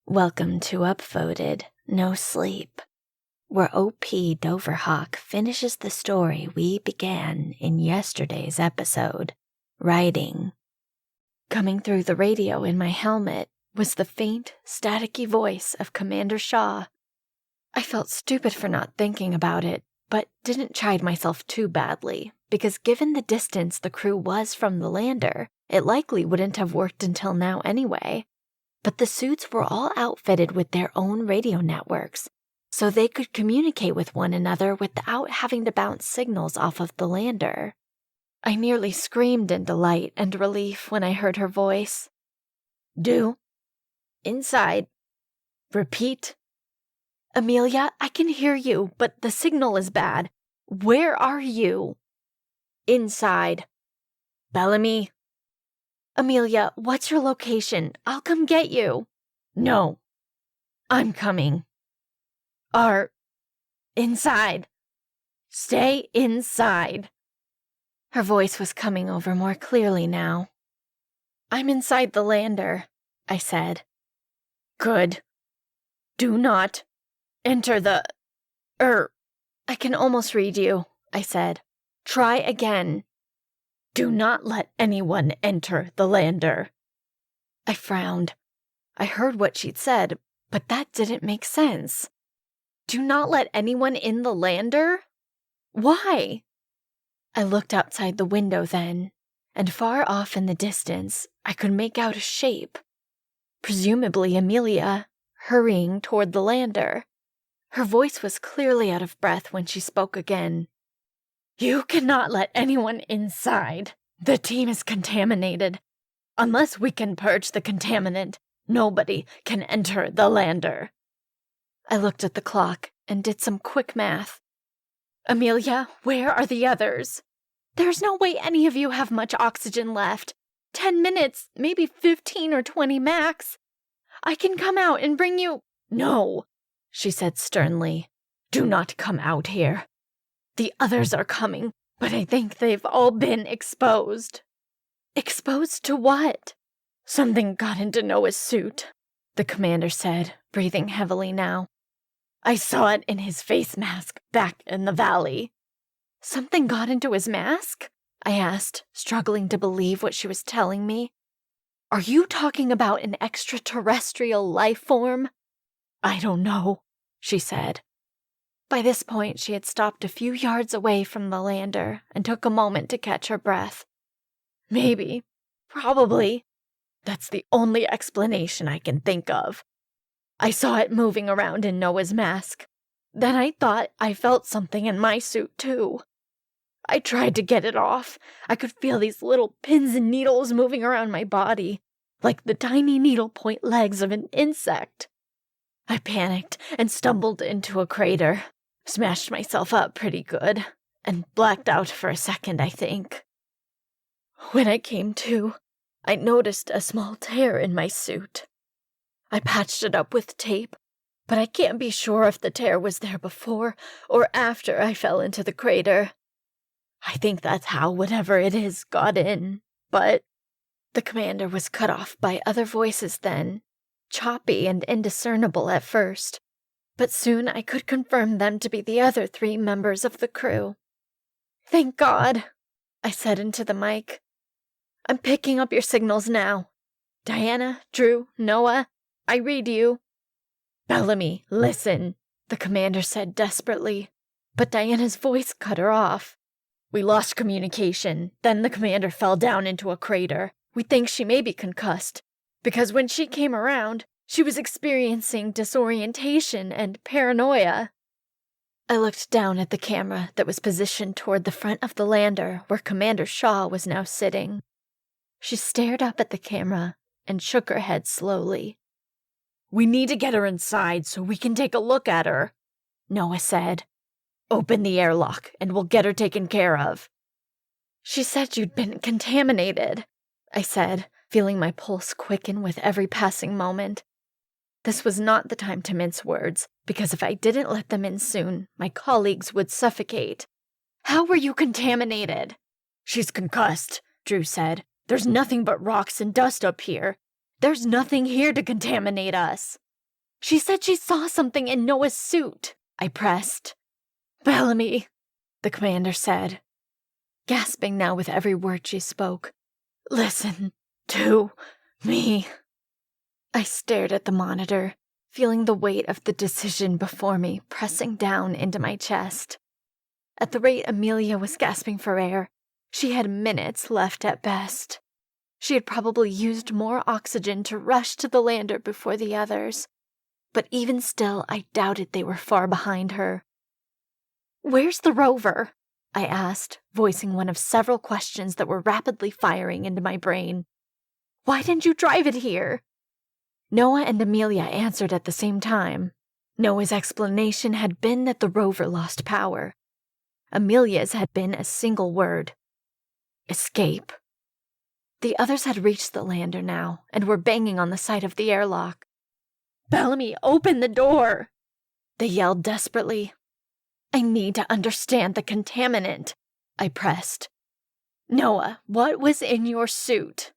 Welcome to Upvoted NoSleep, where OP DoverHawk finishes the story we began in yesterday's episode, Writing. Coming through the radio in my helmet was the faint, staticky voice of Commander Shaw. I felt stupid for not thinking about it, but didn't chide myself too badly, because given the distance the crew was from the lander, it likely wouldn't have worked until now anyway. But the suits were all outfitted with their own radio networks, so they could communicate with one another without having to bounce signals off of the lander. I nearly screamed in delight and relief when I heard her voice. "Do. Inside. Repeat." "Amelia, I can hear you, but the signal is bad. Where are you?" "Inside. Bellamy." "Amelia, what's your location? I'll come get you." "No. I'm coming." Inside. Stay inside." Her voice was coming over more clearly now. "I'm inside the lander," I said. "Good. Do not enter the... I can almost read you," I said. "Try again." "Do not let anyone enter the lander." I frowned. I heard what she'd said, but that didn't make sense. "Do not let anyone in the lander? Why?" I looked outside the window then, and far off in the distance, I could make out a shape. Presumably Amelia, hurrying toward the lander. Her voice was clearly out of breath when she spoke again. "You cannot let anyone inside. The team is contaminated. Unless we can purge the contaminant, nobody can enter the lander." I looked at the clock and did some quick math. "Amelia, where are the others? There's no way any of you have much oxygen left. 10 minutes, maybe 15 or 20 max. I can come out and bring you—" "No," she said sternly. "Do not come out here. The others are coming, but I think they've all been exposed." "Exposed to what?" "Something got into Noah's suit," the commander said, breathing heavily now. "I saw it in his face mask back in the valley." "Something got into his mask?" I asked, struggling to believe what she was telling me. "Are you talking about an extraterrestrial life form?" "I don't know," she said. By this point, she had stopped a few yards away from the lander and took a moment to catch her breath. "Maybe. Probably. That's the only explanation I can think of. I saw it moving around in Noah's mask. Then I thought I felt something in my suit, too. I tried to get it off. I could feel these little pins and needles moving around my body, like the tiny needlepoint legs of an insect. I panicked and stumbled into a crater. Smashed myself up pretty good, and blacked out for a second, I think. When I came to, I noticed a small tear in my suit. I patched it up with tape, but I can't be sure if the tear was there before or after I fell into the crater. I think that's how whatever it is got in, but..." The commander was cut off by other voices then, choppy and indiscernible at first. But soon I could confirm them to be the other 3 members of the crew. "Thank God," I said into the mic. "I'm picking up your signals now. Diana, Drew, Noah, I read you." "Bellamy, listen," the commander said desperately, but Diana's voice cut her off. "We lost communication, then the commander fell down into a crater. We think she may be concussed, because when she came around, she was experiencing disorientation and paranoia." I looked down at the camera that was positioned toward the front of the lander where Commander Shaw was now sitting. She stared up at the camera and shook her head slowly. "We need to get her inside so we can take a look at her," Noah said. "Open the airlock and we'll get her taken care of." "She said you'd been contaminated," I said, feeling my pulse quicken with every passing moment. This was not the time to mince words, because if I didn't let them in soon, my colleagues would suffocate. "How were you contaminated?" "She's concussed," Drew said. "There's nothing but rocks and dust up here. There's nothing here to contaminate us." She said she saw something in Noah's suit, I pressed. Bellamy, the commander said, gasping now with every word she spoke. Listen to me. I stared at the monitor, feeling the weight of the decision before me pressing down into my chest. At the rate Amelia was gasping for air, she had minutes left at best. She had probably used more oxygen to rush to the lander before the others, but even still I doubted they were far behind her. Where's the rover? I asked, voicing one of several questions that were rapidly firing into my brain. Why didn't you drive it here? Noah and Amelia answered at the same time. Noah's explanation had been that the rover lost power. Amelia's had been a single word. Escape. The others had reached the lander now and were banging on the side of the airlock. Bellamy, open the door! They yelled desperately. I need to understand the contaminant, I pressed. Noah, what was in your suit?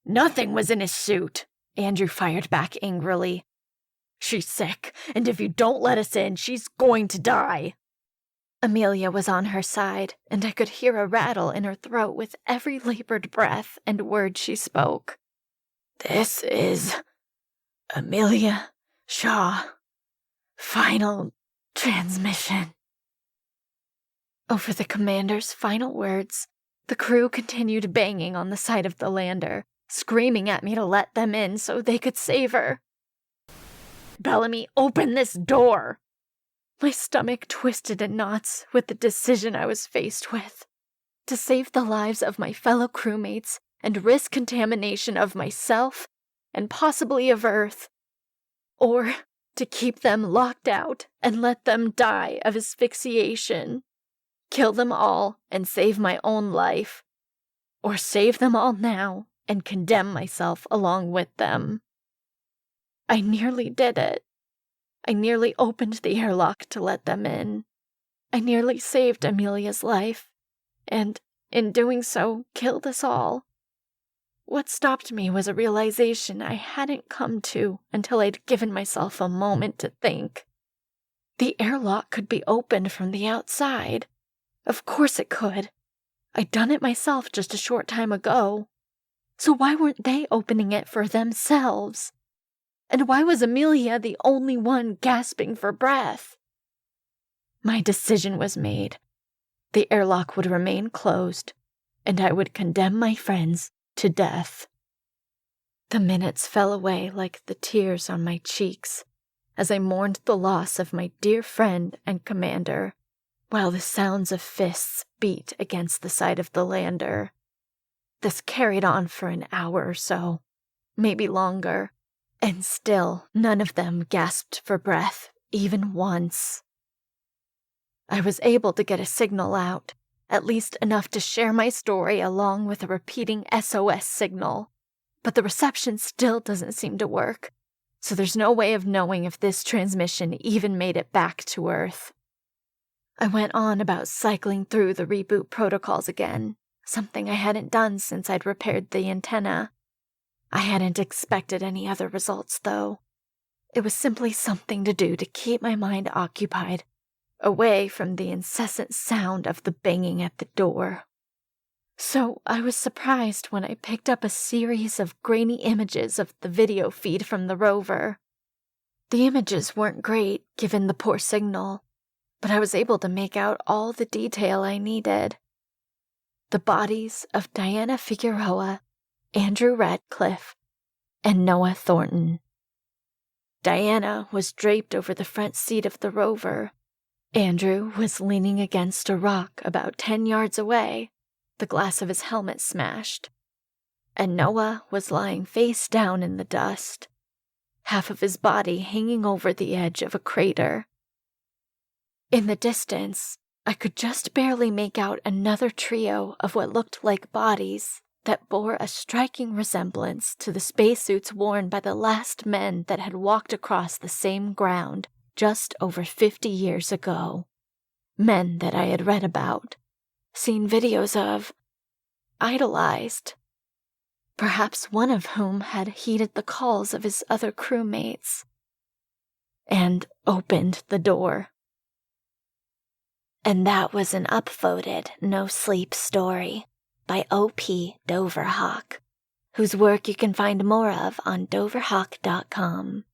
Nothing was in his suit, Andrew fired back angrily. She's sick, and if you don't let us in, she's going to die. Amelia was on her side, and I could hear a rattle in her throat with every labored breath and word she spoke. This is Amelia Shaw. Final transmission. Over the commander's final words, the crew continued banging on the side of the lander, screaming at me to let them in so they could save her. Bellamy, open this door! My stomach twisted in knots with the decision I was faced with. To save the lives of my fellow crewmates and risk contamination of myself and possibly of Earth. Or to keep them locked out and let them die of asphyxiation. Kill them all and save my own life. Or save them all now and condemn myself along with them. I nearly did it. I nearly opened the airlock to let them in. I nearly saved Amelia's life, and, in doing so, killed us all. What stopped me was a realization I hadn't come to until I'd given myself a moment to think. The airlock could be opened from the outside. Of course it could. I'd done it myself just a short time ago. So why weren't they opening it for themselves? And why was Amelia the only one gasping for breath? My decision was made. The airlock would remain closed, and I would condemn my friends to death. The minutes fell away like the tears on my cheeks as I mourned the loss of my dear friend and commander, while the sounds of fists beat against the side of the lander. This carried on for an hour or so, maybe longer. And still, none of them gasped for breath, even once. I was able to get a signal out, at least enough to share my story along with a repeating SOS signal. But the reception still doesn't seem to work, so there's no way of knowing if this transmission even made it back to Earth. I went on about cycling through the reboot protocols again, something I hadn't done since I'd repaired the antenna. I hadn't expected any other results, though. It was simply something to do to keep my mind occupied, away from the incessant sound of the banging at the door. So I was surprised when I picked up a series of grainy images of the video feed from the rover. The images weren't great, given the poor signal, but I was able to make out all the detail I needed. The bodies of Diana Figueroa, Andrew Radcliffe, and Noah Thornton. Diana was draped over the front seat of the rover. Andrew was leaning against a rock about 10 yards away, the glass of his helmet smashed. And Noah was lying face down in the dust, half of his body hanging over the edge of a crater. In the distance, I could just barely make out another trio of what looked like bodies that bore a striking resemblance to the spacesuits worn by the last men that had walked across the same ground just over 50 years ago. Men that I had read about, seen videos of, idolized. Perhaps one of whom had heeded the calls of his other crewmates. and opened the door. And that was an upvoted NoSleep story by O.P. DoverHawk, whose work you can find more of on DoverHawk.com.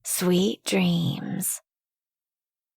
Sweet dreams.